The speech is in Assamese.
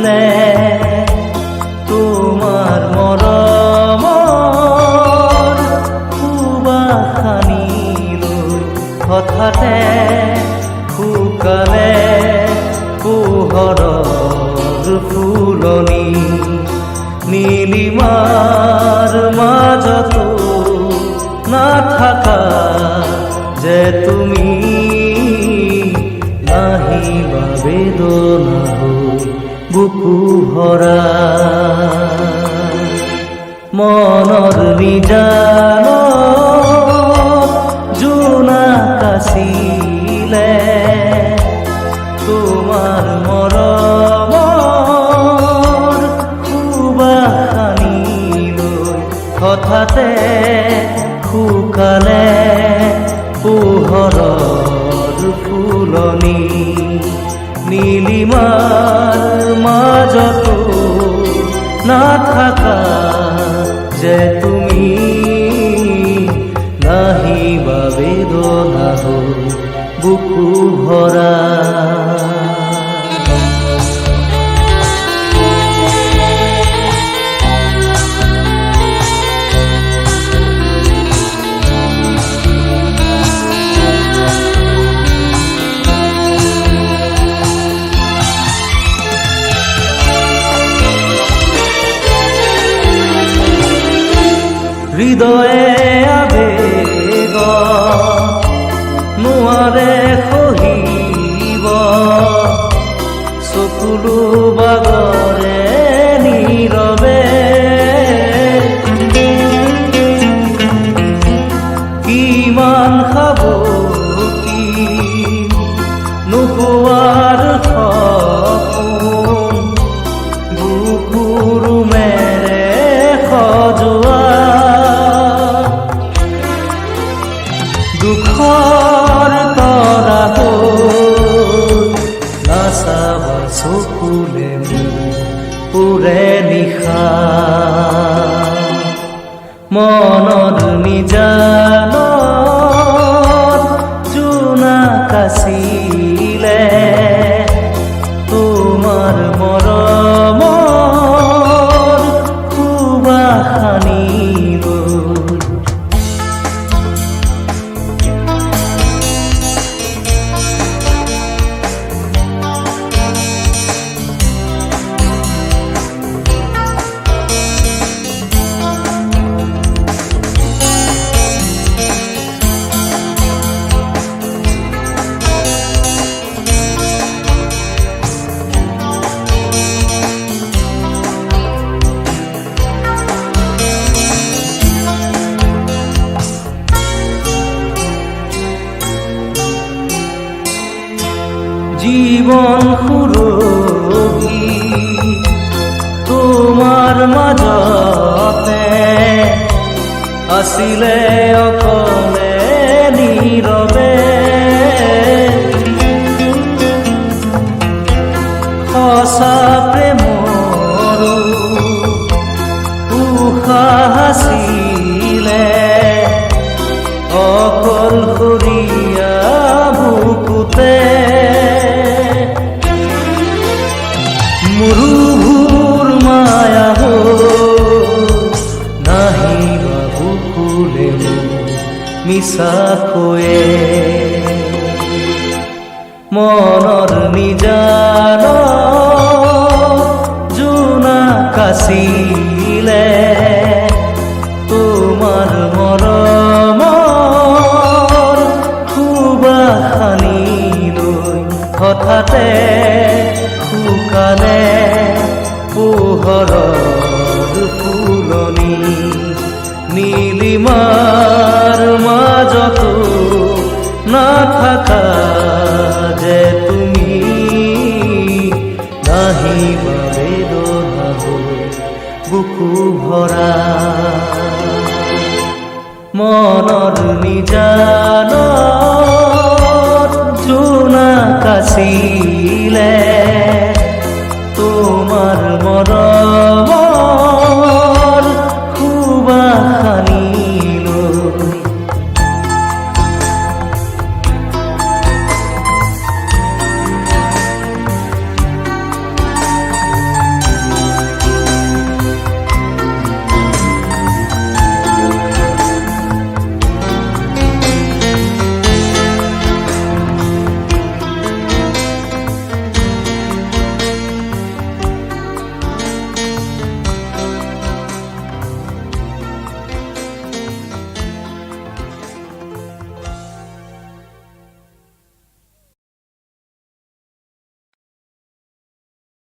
কাচিলে তোমাৰ মৰমৰ সুবাসনি লৈ হঠাতে শুকালে পোহৰৰ ফুলনি নীলিমাৰ মাজতো নাথাকা যে তুমি নাহিবা বেদনা হৈ বুকু ভৰা মনৰ নিজানত জোনা কাচিলে তোমাৰ মৰমৰ সুবাসনি লৈ হঠাতে শুকালে পোহৰৰ ফুলনি নীলিমাৰ মাজতো নাথাকা যে তুমি নাহিবা বেদনা হৈ বুকু ভৰা হৃদয়ে আবেগ নোৱাৰে সহিব চকুলো বাগৰে নীৰৱে কিমান সাবকি নোপোৱাৰ সপোন বুকুৰ মেৰে সজোৱা দুখৰ তৰা নাচাবা চকুলে পুৰে নিশা মনৰ নিজানত জোনা কাচিলে তোমাৰ মৰমৰ সুবাসনি লৈ জীবন সুৰভি তোমাৰ মাজতে আছিলে অকলে নীৰৱে সঁচা প্ৰেমৰো উশাহ আছিলে অকলশৰীয়া বুকুতে মুৰুভুৰ মায়া নাহিবা বুকুলে মিছাকৈয়ে মনৰ নিজানত জোনা কাচিলে তোমাৰ মৰমৰ সুবাসনি লৈ হঠাতে শুকালে পোহৰৰ ফুলনি নীলিমাৰ মাজতো নাথাকা যে তুমি নাহিবা বেদনা হৈ বুকু ভৰা মনৰ নিজানত জোনা কাচিলে তোমাৰ